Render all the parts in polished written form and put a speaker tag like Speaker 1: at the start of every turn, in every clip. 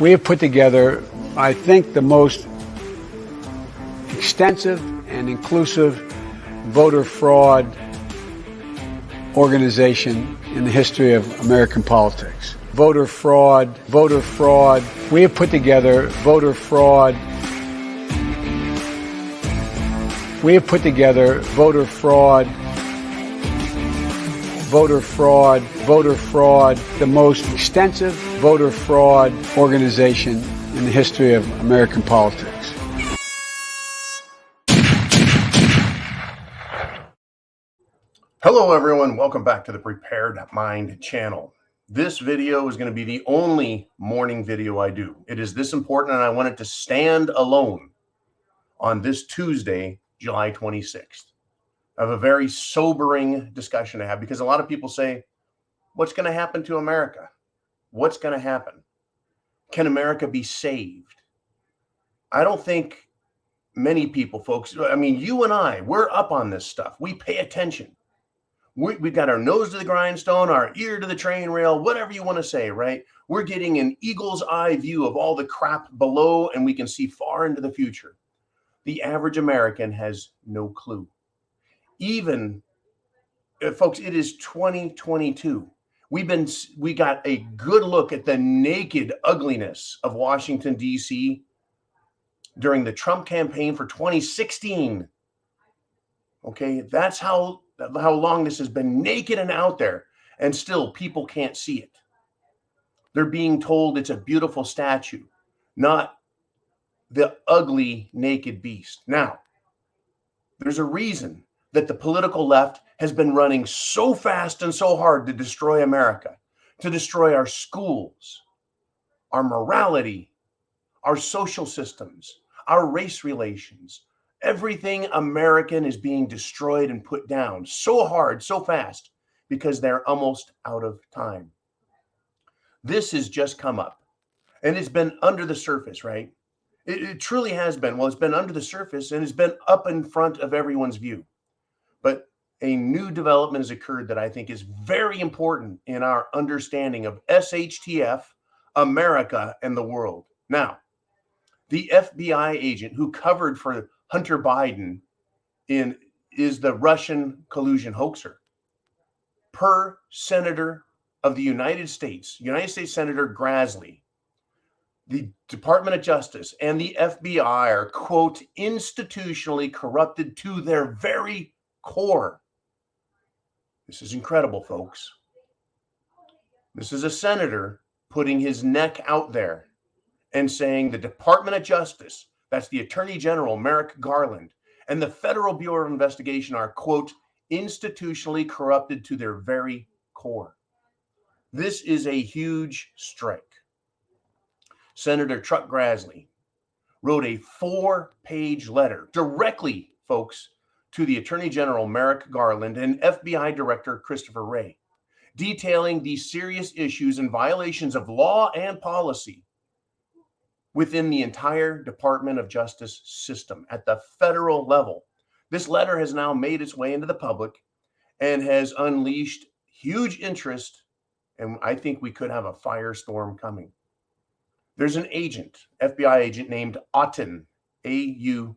Speaker 1: We have put together, I think, the most extensive and inclusive voter fraud organization in the history of American politics. Voter fraud. We have put together voter fraud. We have put together voter fraud, the most extensive voter fraud organization in the history of American politics.
Speaker 2: Hello everyone, welcome back to the Prepared Mind channel. This video is going to be the only morning video I do. It is this important and I want it to stand alone on this Tuesday, July 26th. I have a very sobering discussion to have because a lot of people say, what's going to happen to America? What's going to happen? Can America be saved? I don't think many people, folks, I mean, you and I, we're up on this stuff. We pay attention. We've got our nose to the grindstone, our ear to the train rail, whatever you want to say, right? We're getting an eagle's eye view of all the crap below, and we can see far into the future. The average American has no clue. Even, folks, it is 2022. We got a good look at the naked ugliness of Washington, D.C. during the Trump campaign for 2016. Okay, that's how long this has been naked and out there, and still people can't see it. They're being told it's a beautiful statue, not the ugly naked beast. Now, there's a reason that the political left has been running so fast and so hard to destroy America, to destroy our schools, our morality, our social systems, our race relations. Everything American is being destroyed and put down so hard, so fast, because they're almost out of time. This has just come up, and it's been under the surface, right? It truly has been. Well, it's been under the surface, and it's been up in front of everyone's view. But a new development has occurred that I think is very important in our understanding of SHTF, America, and the world. Now, the FBI agent who covered for Hunter Biden is the Russian collusion hoaxer. Per Senator of the United States Senator Grassley, the Department of Justice and the FBI are, quote, institutionally corrupted to their very core. This is incredible, folks. This is a senator putting his neck out there and saying the Department of Justice, that's the Attorney General, Merrick Garland, and the Federal Bureau of Investigation are, quote, institutionally corrupted to their very core. This is a huge strike. Senator Chuck Grassley wrote a 4-page letter directly, folks, to the Attorney General, Merrick Garland, and FBI Director Christopher Wray, detailing the serious issues and violations of law and policy within the entire Department of Justice system at the federal level. This letter has now made its way into the public and has unleashed huge interest, and I think we could have a firestorm coming. There's an agent, FBI agent named Auten, A-U-T-E-N.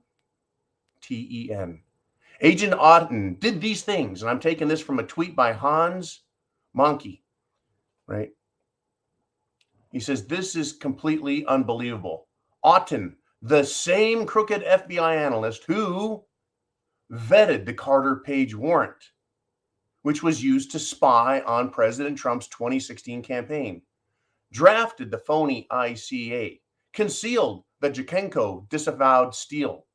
Speaker 2: Agent Auten did these things, and I'm taking this from a tweet by Hans Monkey, right? He says, this is completely unbelievable. Auten, the same crooked FBI analyst who vetted the Carter Page warrant, which was used to spy on President Trump's 2016 campaign, drafted the phony ICA, concealed that Jakenko disavowed Steele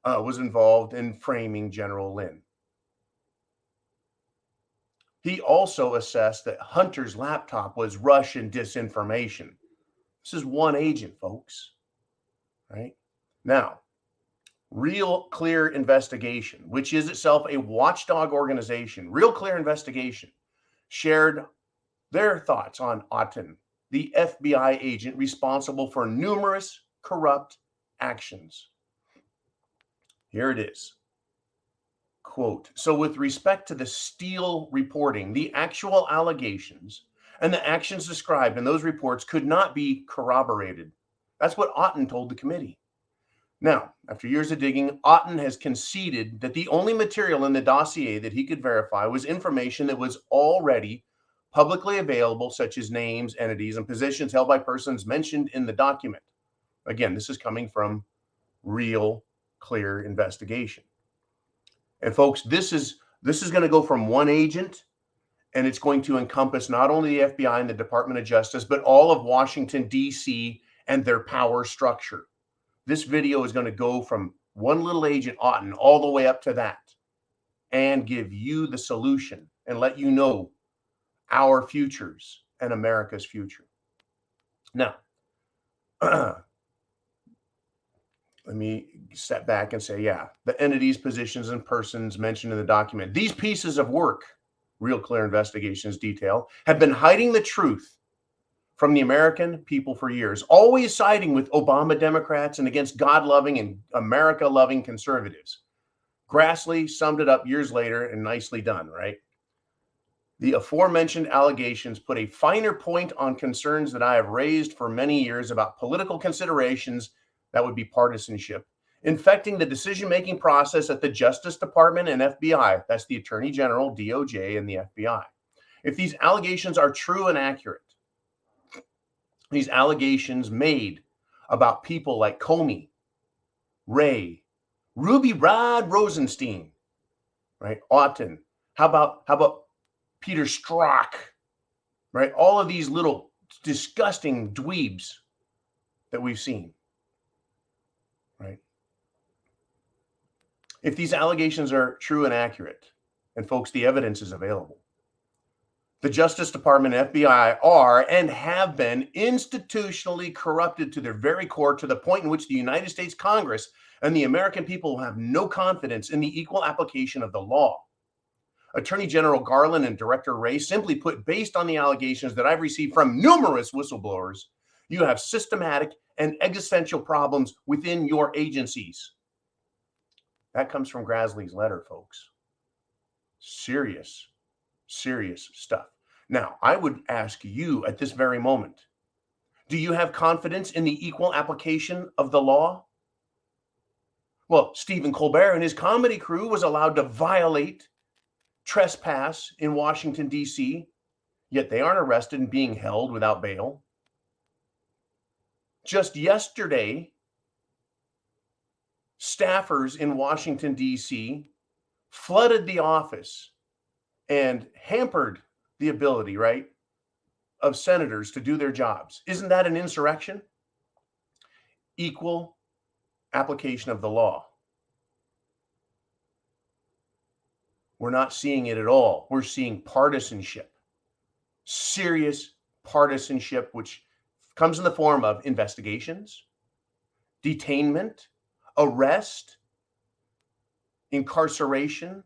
Speaker 2: was involved in framing General Lynn. He also assessed that Hunter's laptop was Russian disinformation. This is one agent, folks, right? Now, Real Clear Investigation, which is itself a watchdog organization, Real Clear Investigation, shared their thoughts on Auten, the FBI agent responsible for numerous corrupt actions. Here it is. Quote, so with respect to the Steele reporting, the actual allegations and the actions described in those reports could not be corroborated. That's what Otten told the committee. Now, after years of digging, Otten has conceded that the only material in the dossier that he could verify was information that was already publicly available, such as names, entities, and positions held by persons mentioned in the document. Again, this is coming from real, clear investigation. And folks, this is going to go from one agent, and it's going to encompass not only the FBI and the Department of Justice, but all of Washington, D.C. and their power structure. This video is going to go from one little agent, Otten, all the way up to that, and give you the solution and let you know our futures and America's future. Now, let me step back and say, yeah, the entities, positions, and persons mentioned in the document, these pieces of work, real clear investigations detail, have been hiding the truth from the American people for years, always siding with Obama Democrats and against God-loving and America-loving conservatives. Grassley summed it up years later, and nicely done, right? The aforementioned allegations put a finer point on concerns that I have raised for many years about political considerations, that would be partisanship, infecting the decision-making process at the Justice Department and FBI. That's the Attorney General, DOJ, and the FBI. If these allegations are true and accurate, these allegations made about people like Comey, Wray, Ruby Rod Rosenstein, right? Otten. How about Peter Strzok, right? All of these little disgusting dweebs that we've seen, right? If these allegations are true and accurate, and folks, the evidence is available, the Justice Department and FBI are and have been institutionally corrupted to their very core, to the point in which the United States Congress and the American people have no confidence in the equal application of the law. Attorney General Garland and Director Wray simply put, based on the allegations that I've received from numerous whistleblowers, you have systematic and existential problems within your agencies. That comes from Grassley's letter, folks. Serious stuff. Now, I would ask you at this very moment, do you have confidence in the equal application of the law? Well, Stephen Colbert and his comedy crew was allowed to violate, trespass in Washington, D.C., yet they aren't arrested and being held without bail. Just yesterday, staffers in Washington, D.C. flooded the office and hampered the ability, right, of senators to do their jobs. Isn't that an insurrection? Equal application of the law. We're not seeing it at all. We're seeing partisanship, serious partisanship, which comes in the form of investigations, detainment, arrest, incarceration,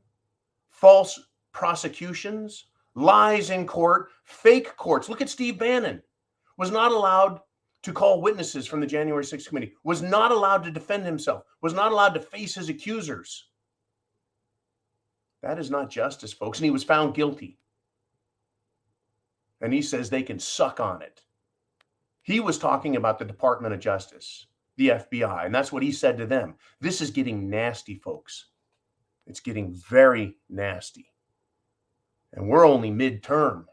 Speaker 2: false prosecutions, lies in court, fake courts. Look at Steve Bannon. Was not allowed to call witnesses from the January 6th committee, was not allowed to defend himself, was not allowed to face his accusers. That is not justice, folks. And he was found guilty. And he says they can suck on it. He was talking about the Department of Justice, the FBI, and that's what he said to them. This is getting nasty, folks. It's getting very nasty. And we're only midterm.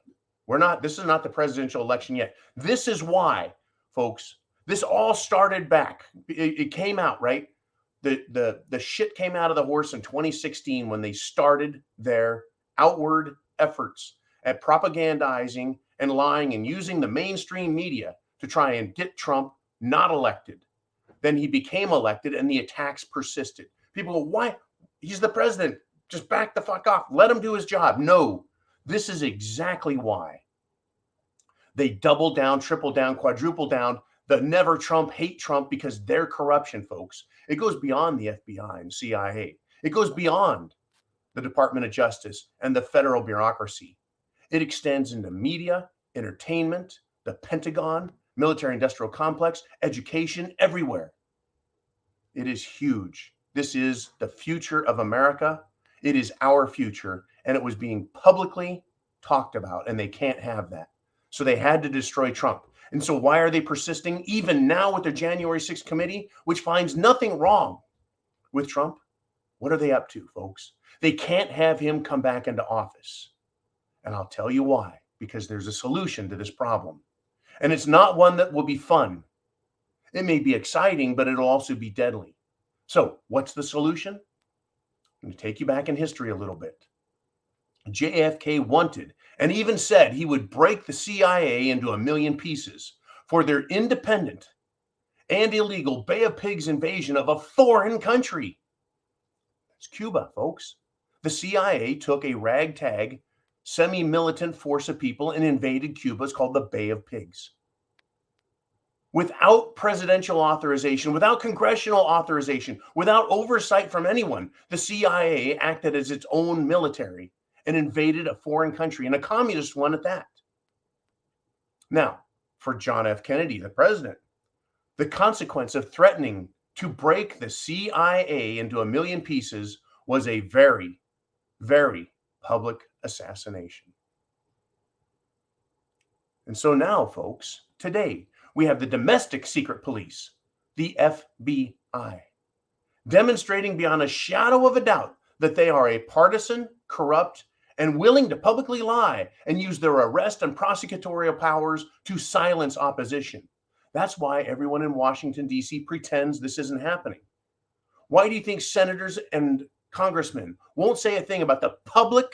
Speaker 2: This is not the presidential election yet. This is why, folks, this all started back. It came out, right? The shit came out of the horse in 2016 when they started their outward efforts at propagandizing and lying and using the mainstream media to try and get Trump not elected. Then he became elected and the attacks persisted. People go, why? He's the president. Just back the fuck off. Let him do his job. No, this is exactly why. They doubled down, tripled down, quadrupled down the never Trump, hate Trump, because their corruption, folks, it goes beyond the FBI and CIA. It goes beyond the Department of Justice and the federal bureaucracy. It extends into media, entertainment, the Pentagon, military-industrial complex, education, everywhere. It is huge. This is the future of America. It is our future, and it was being publicly talked about, and they can't have that. So they had to destroy Trump. And so why are they persisting even now with their January 6th committee, which finds nothing wrong with Trump? What are they up to, folks? They can't have him come back into office. And I'll tell you why, because there's a solution to this problem. And it's not one that will be fun. It may be exciting, but it'll also be deadly. So what's the solution? I'm going to take you back in history a little bit. JFK wanted and even said he would break the CIA into a million pieces for their independent and illegal Bay of Pigs invasion of a foreign country. It's Cuba, folks. The CIA took a ragtag, semi-militant force of people and invaded Cuba. It's called the Bay of Pigs. Without presidential authorization, without congressional authorization, without oversight from anyone, the CIA acted as its own military and invaded a foreign country, and a communist one at that. Now, for John F. Kennedy, the president, the consequence of threatening to break the CIA into a million pieces was a very, very public assassination. And so now, folks, today, we have the domestic secret police, the FBI, demonstrating beyond a shadow of a doubt that they are a partisan, corrupt, and willing to publicly lie and use their arrest and prosecutorial powers to silence opposition. That's why everyone in Washington, D.C. pretends this isn't happening. Why do you think senators and congressmen won't say a thing about the public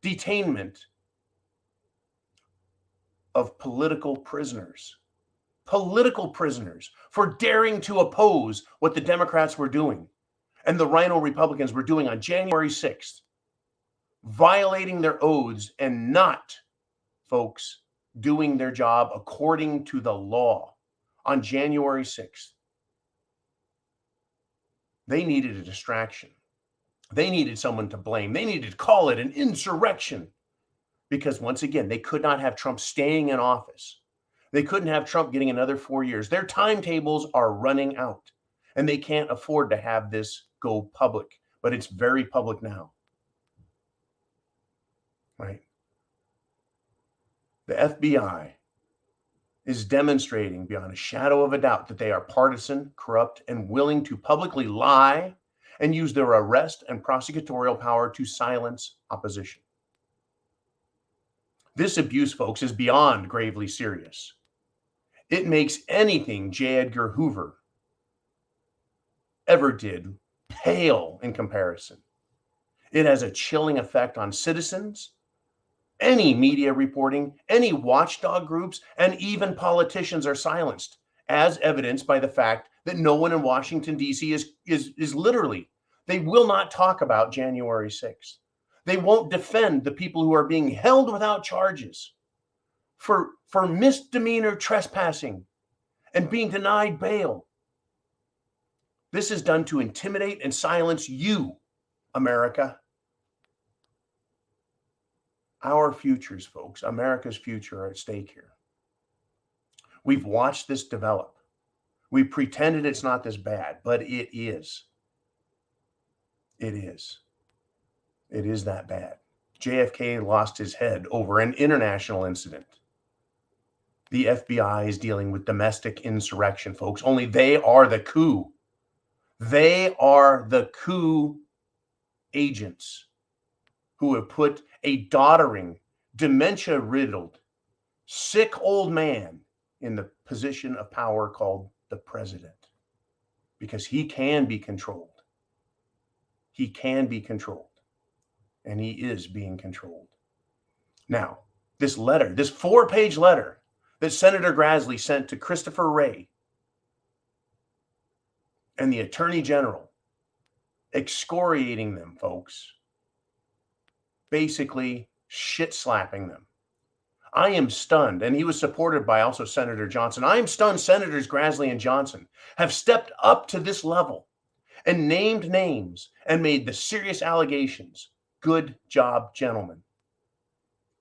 Speaker 2: detainment of political prisoners for daring to oppose what the Democrats were doing and the Rhino Republicans were doing on January 6th? Violating their oaths and not, folks, doing their job according to the law on January 6th. They needed a distraction. They needed someone to blame. They needed to call it an insurrection because, once again, they could not have Trump staying in office. They couldn't have Trump getting another 4 years. Their timetables are running out, and they can't afford to have this go public, but it's very public now. Right? The FBI is demonstrating beyond a shadow of a doubt that they are partisan, corrupt, and willing to publicly lie and use their arrest and prosecutorial power to silence opposition. This abuse, folks, is beyond gravely serious. It makes anything J. Edgar Hoover ever did pale in comparison. It has a chilling effect on citizens, any media reporting, any watchdog groups, and even politicians are silenced, as evidenced by the fact that no one in Washington, D.C. is literally, they will not talk about January 6th. They won't defend the people who are being held without charges for misdemeanor trespassing and being denied bail. This is done to intimidate and silence you, America. Our futures, folks, America's future are at stake here. We've watched this develop. We pretended it's not this bad, but it is. It is. It is that bad. JFK lost his head over an international incident. The FBI is dealing with domestic insurrection, folks. Only they are the coup. They are the coup agents who have put a doddering, dementia-riddled, sick old man in the position of power called the president, because he can be controlled. He can be controlled, and he is being controlled. Now, this letter, this 4-page letter that Senator Grassley sent to Christopher Wray and the Attorney General, excoriating them, folks, basically shit-slapping them. I am stunned, and he was supported by also Senator Johnson. I am stunned Senators Grassley and Johnson have stepped up to this level and named names and made the serious allegations. Good job, gentlemen.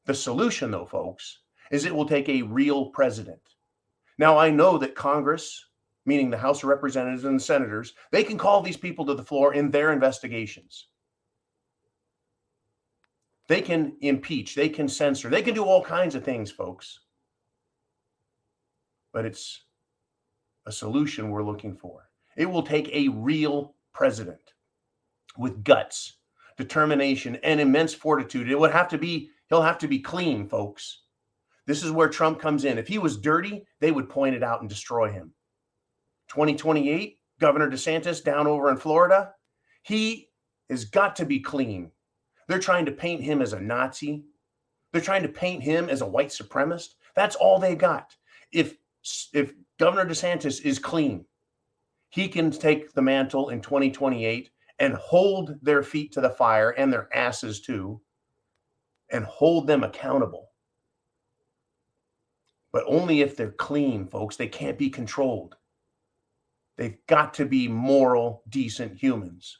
Speaker 2: The solution, though, folks, is it will take a real president. Now, I know that Congress, meaning the House of Representatives and the Senators, they can call these people to the floor in their investigations. They can impeach, they can censor, they can do all kinds of things, folks. But it's a solution we're looking for. It will take a real president with guts, determination, and immense fortitude. He'll have to be clean, folks. This is where Trump comes in. If he was dirty, they would point it out and destroy him. 2028, Governor DeSantis down over in Florida, he has got to be clean. They're trying to paint him as a Nazi. They're trying to paint him as a white supremacist. That's all they got. If Governor DeSantis is clean, he can take the mantle in 2028 and hold their feet to the fire, and their asses too, and hold them accountable. But only if they're clean, folks. They can't be controlled. They've got to be moral, decent humans.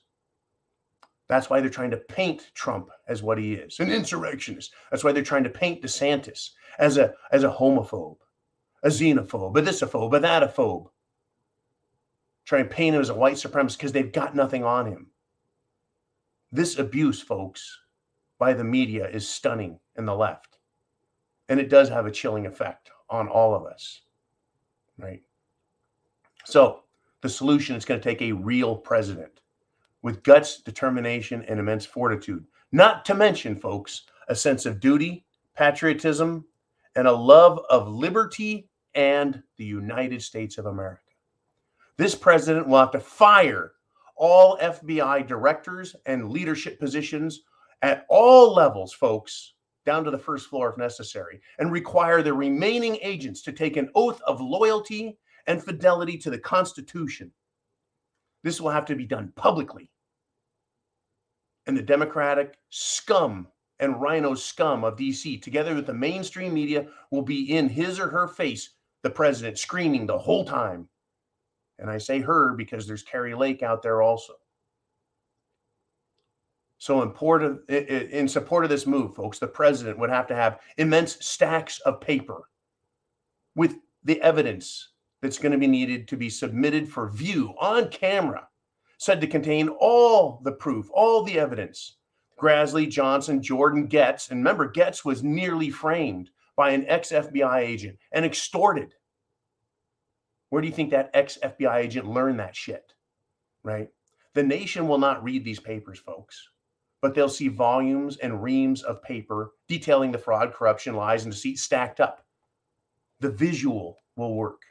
Speaker 2: That's why they're trying to paint Trump as what he is, an insurrectionist. That's why they're trying to paint DeSantis as a homophobe, a xenophobe, a thisophobe, a thatophobe. Try and paint him as a white supremacist because they've got nothing on him. This abuse, folks, by the media is stunning in the left. And it does have a chilling effect on all of us, right? So the solution is going to take a real president with guts, determination, and immense fortitude. Not to mention, folks, a sense of duty, patriotism, and a love of liberty and the United States of America. This president will have to fire all FBI directors and leadership positions at all levels, folks, down to the first floor if necessary, and require the remaining agents to take an oath of loyalty and fidelity to the Constitution. This will have to be done publicly. And the Democratic scum and rhino scum of DC, together with the mainstream media, will be in his or her face, the president screaming the whole time. And I say her because there's Carrie Lake out there also. So in support of this move, folks, the president would have to have immense stacks of paper with the evidence that's going to be needed to be submitted for view on camera, said to contain all the proof, all the evidence. Grassley, Johnson, Jordan, Getz, and remember, Getz was nearly framed by an ex-FBI agent and extorted. Where do you think that ex-FBI agent learned that shit, right? The nation will not read these papers, folks, but they'll see volumes and reams of paper detailing the fraud, corruption, lies, and deceit stacked up. The visual will work.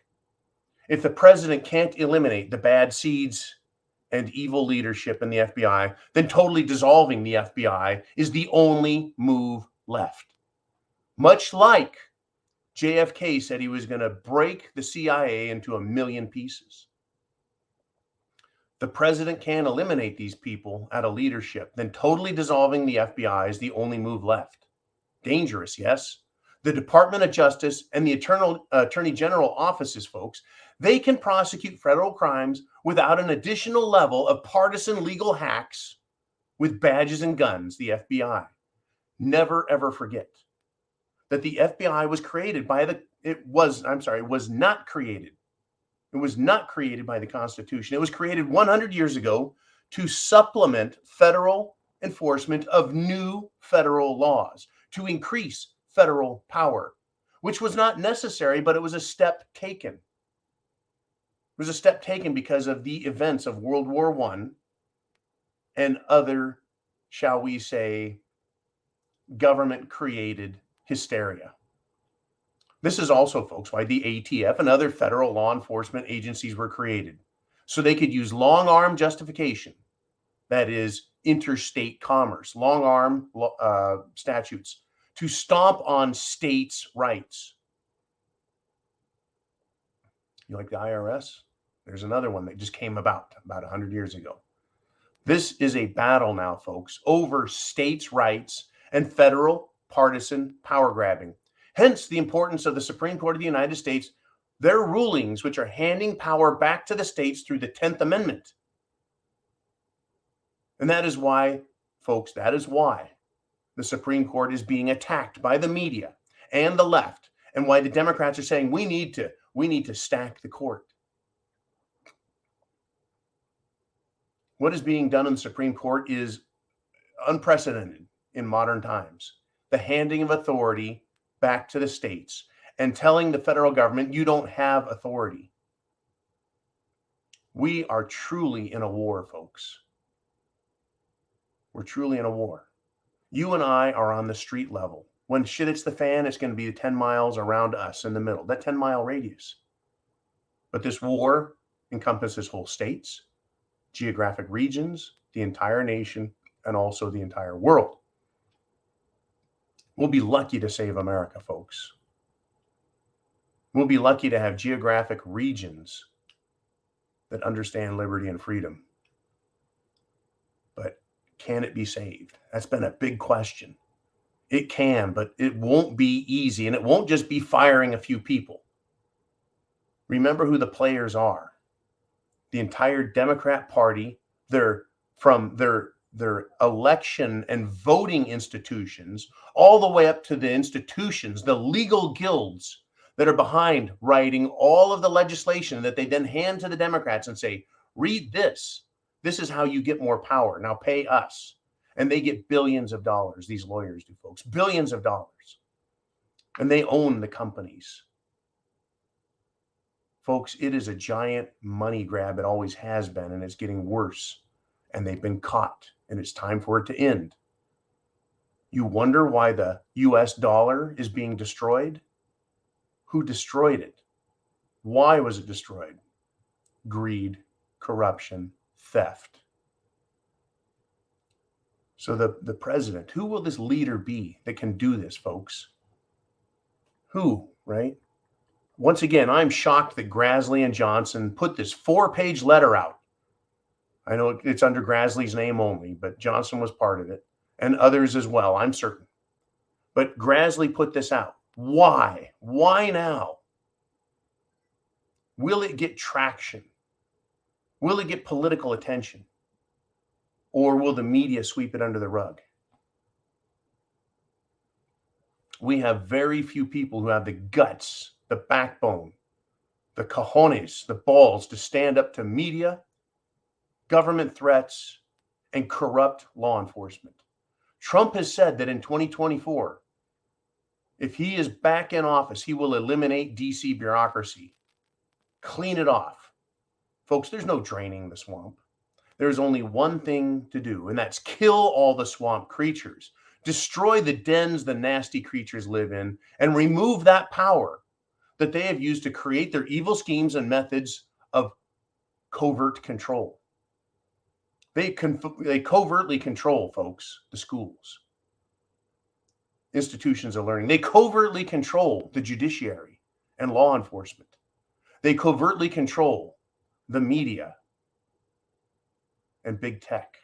Speaker 2: If the president can't eliminate the bad seeds and evil leadership in the FBI, then totally dissolving the FBI is the only move left. Much like JFK said he was going to break the CIA into 1 million pieces. The president can't eliminate these people out of leadership, then totally dissolving the FBI is the only move left. Dangerous, yes? The Department of Justice and the Attorney General offices, folks, they can prosecute federal crimes without an additional level of partisan legal hacks with badges and guns, the FBI. Never, ever forget that the FBI was created was not created. It was not created by the Constitution. It was created 100 years ago to supplement federal enforcement of new federal laws, to increase federal power, which was not necessary, but it was a step taken. It was a step taken because of the events of World War I and other, shall we say, government-created hysteria. This is also, folks, why the ATF and other federal law enforcement agencies were created, so they could use long-arm justification, that is, interstate commerce, long-arm statutes, to stomp on states' rights. You like the IRS? There's another one that just came about 100 years ago. This is a battle now, folks, over states' rights and federal partisan power grabbing. Hence the importance of the Supreme Court of the United States, their rulings, which are handing power back to the states through the 10th Amendment. And that is why, folks, that is why the Supreme Court is being attacked by the media and the left, and why the Democrats are saying we need to stack the court. What is being done in the Supreme Court is unprecedented in modern times, the handing of authority back to the states and telling the federal government you don't have authority. We are truly in a war, folks. We're truly in a war. You and I are on the street level. When shit hits the fan, it's going to be 10 miles around us in the middle, that 10-mile radius. But this war encompasses whole states, geographic regions, the entire nation, and also the entire world. We'll be lucky to save America, folks. We'll be lucky to have geographic regions that understand liberty and freedom. But can it be saved? That's been a big question. It can, but it won't be easy, and it won't just be firing a few people. Remember who the players are. The entire Democrat Party, from their election and voting institutions, all the way up to the institutions, the legal guilds that are behind writing all of the legislation that they then hand to the Democrats and say, read this. This is how you get more power. Now pay us. And they get billions of dollars. These lawyers do, folks, billions of dollars. And they own the companies. Folks, it is a giant money grab. It always has been, and it's getting worse. And they've been caught, and it's time for it to end. You wonder why the US dollar is being destroyed? Who destroyed it? Why was it destroyed? Greed, corruption, theft. So the president, who will this leader be that can do this, folks? Who, right? Once again, I'm shocked that Grassley and Johnson put this 4-page letter out. I know it's under Grassley's name only, but Johnson was part of it, and others as well, I'm certain. But Grassley put this out. Why? Why now? Will it get traction? Will it get political attention? Or will the media sweep it under the rug? We have very few people who have the guts, the backbone, the cojones, the balls to stand up to media, government threats, and corrupt law enforcement. Trump has said that in 2024, if he is back in office, he will eliminate DC bureaucracy, clean it off. Folks, there's no draining the swamp. There's only one thing to do, and that's kill all the swamp creatures, destroy the dens the nasty creatures live in, and remove that power that they have used to create their evil schemes and methods of covert control. They covertly control, folks, the schools, institutions of learning. They covertly control the judiciary and law enforcement. They covertly control the media and big tech.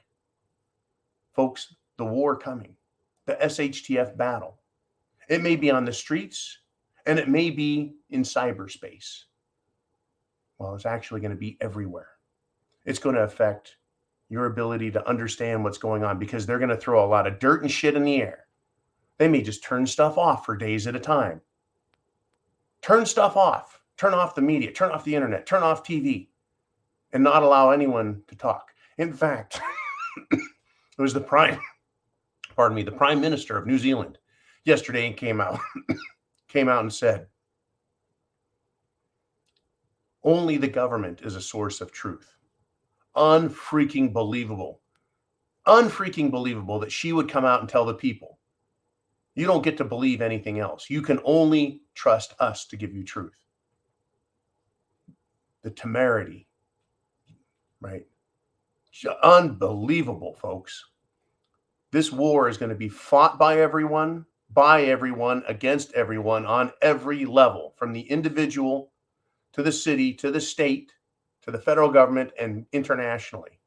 Speaker 2: Folks, the war coming, the SHTF battle. It may be on the streets and it may be in cyberspace. Well, it's actually going to be everywhere. It's going to affect your ability to understand what's going on because they're going to throw a lot of dirt and shit in the air. They may just turn stuff off for days at a time. Turn stuff off. Turn off the media. Turn off the internet. Turn off TV and not allow anyone to talk. In fact, it was the Prime Minister of New Zealand yesterday and came out and said, only the government is a source of truth. Unfreaking believable. Unfreaking believable that she would come out and tell the people, you don't get to believe anything else. You can only trust us to give you truth. The temerity, right? Unbelievable, folks. This war is going to be fought by everyone, against everyone, on every level, from the individual to the city, to the state, to the federal government, and internationally.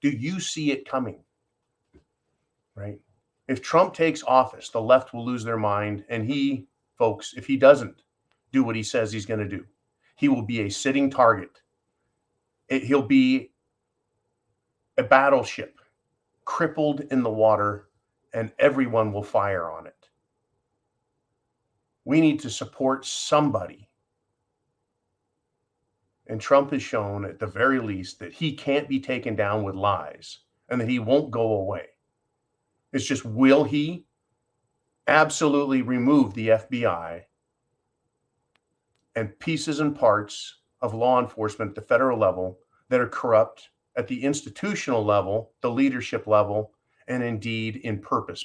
Speaker 2: Do you see it coming? Right? If Trump takes office, the left will lose their mind. And he, folks, if he doesn't do what he says he's going to do, he will be a sitting target. He'll be a battleship crippled in the water, and everyone will fire on it. We need to support somebody. And Trump has shown, at the very least, that he can't be taken down with lies and that he won't go away. It's just, will he absolutely remove the FBI and pieces and parts of law enforcement at the federal level that are corrupt at the institutional level, the leadership level, and indeed in purpose?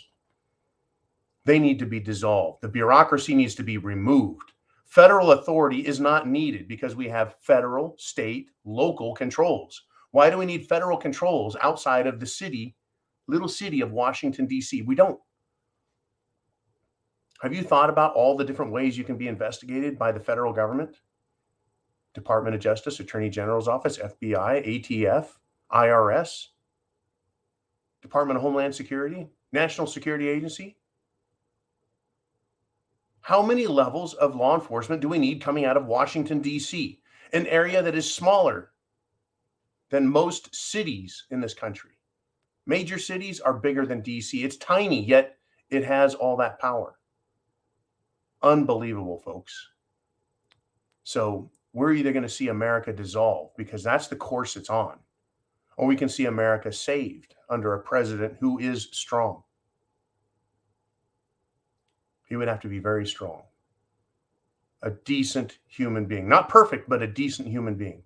Speaker 2: They need to be dissolved. The bureaucracy needs to be removed. Federal authority is not needed because we have federal, state, local controls. Why do we need federal controls outside of the city, little city of Washington, D.C.? We don't. Have you thought about all the different ways you can be investigated by the federal government? Department of Justice, Attorney General's Office, FBI, ATF, IRS, Department of Homeland Security, National Security Agency? How many levels of law enforcement do we need coming out of Washington, D.C., an area that is smaller than most cities in this country? Major cities are bigger than D.C. It's tiny, yet it has all that power. Unbelievable, folks. So we're either going to see America dissolve, because that's the course it's on, or we can see America saved under a president who is strong. He would have to be very strong. A decent human being. Not perfect, but a decent human being.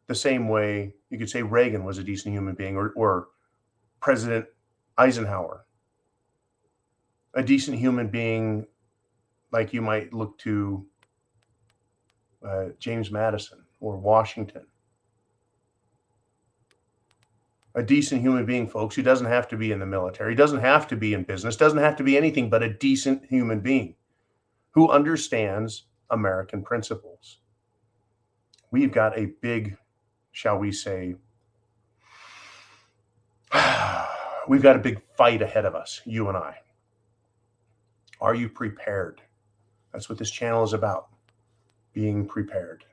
Speaker 2: The same way you could say Reagan was a decent human being, or President Eisenhower. A decent human being like you might look to James Madison or Washington. A decent human being, folks, who doesn't have to be in the military, doesn't have to be in business, doesn't have to be anything but a decent human being who understands American principles. We've got a big, shall we say, we've got a big fight ahead of us, you and I. Are you prepared? That's what this channel is about, being prepared.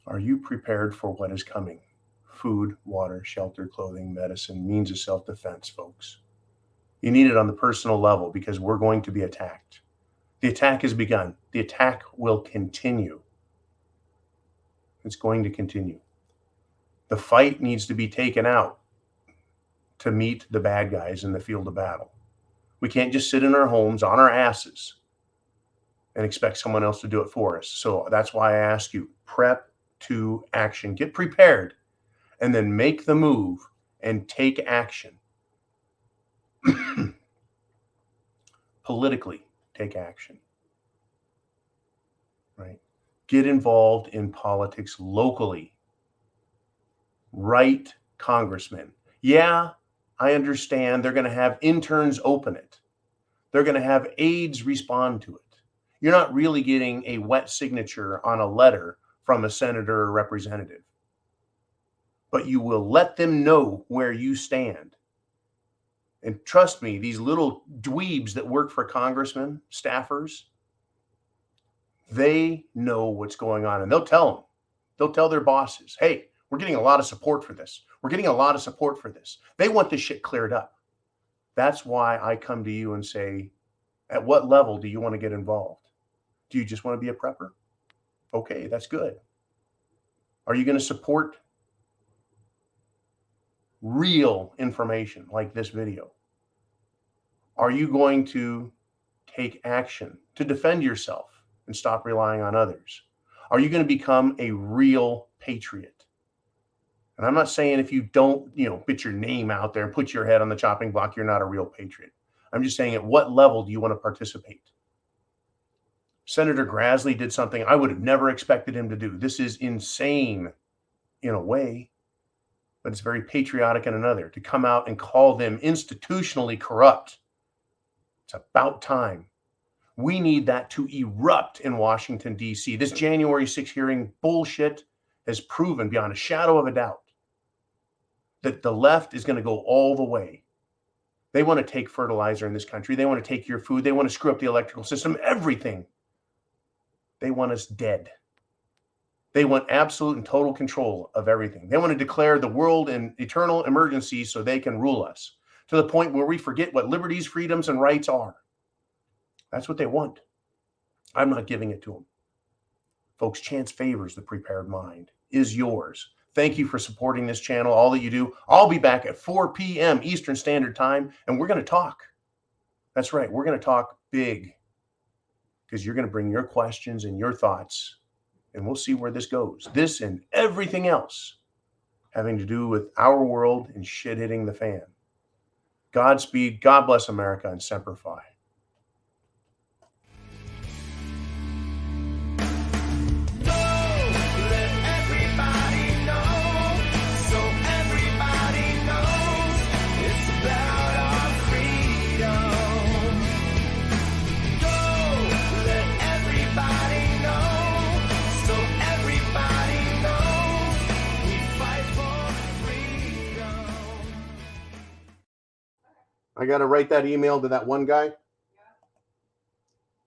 Speaker 2: Are you prepared for what is coming? Food, water, shelter, clothing, medicine, means of self-defense, folks. You need it on the personal level because we're going to be attacked. The attack has begun. The attack will continue. It's going to continue. The fight needs to be taken out to meet the bad guys in the field of battle. We can't just sit in our homes on our asses and expect someone else to do it for us. So that's why I ask you, prep to action. Get prepared. And then make the move and take action. Politically, take action. Right? Get involved in politics locally. Write congressmen. Yeah, I understand they're going to have interns open it. They're going to have aides respond to it. You're not really getting a wet signature on a letter from a senator or representative. But you will let them know where you stand. And trust me, these little dweebs that work for congressmen, staffers, they know what's going on. And they'll tell them. They'll tell their bosses, hey, we're getting a lot of support for this. We're getting a lot of support for this. They want this shit cleared up. That's why I come to you and say, at what level do you want to get involved? Do you just want to be a prepper? Okay, that's good. Are you going to support real information like this video? Are you going to take action to defend yourself and stop relying on others? Are you going to become a real patriot? And I'm not saying if you don't, put your name out there and put your head on the chopping block, you're not a real patriot. I'm just saying, at what level do you want to participate? Senator Grassley did something I would have never expected him to do. This is insane in a way, but it's very patriotic in another, to come out and call them institutionally corrupt. It's about time. We need that to erupt in Washington, D.C. This January 6th hearing bullshit has proven beyond a shadow of a doubt that the left is going to go all the way. They want to take fertilizer in this country. They want to take your food. They want to screw up the electrical system, everything. They want us dead. They want absolute and total control of everything. They want to declare the world an eternal emergency so they can rule us to the point where we forget what liberties, freedoms, and rights are. That's what they want. I'm not giving it to them. Folks, chance favors the prepared mind. Is yours. Thank you for supporting this channel, all that you do. I'll be back at 4 p.m. Eastern Standard Time, and we're going to talk. That's right. We're going to talk big because you're going to bring your questions and your thoughts, and we'll see where this goes. This and everything else having to do with our world and shit hitting the fan. Godspeed. God bless America, and Semper Fi. I got to write that email to that one guy.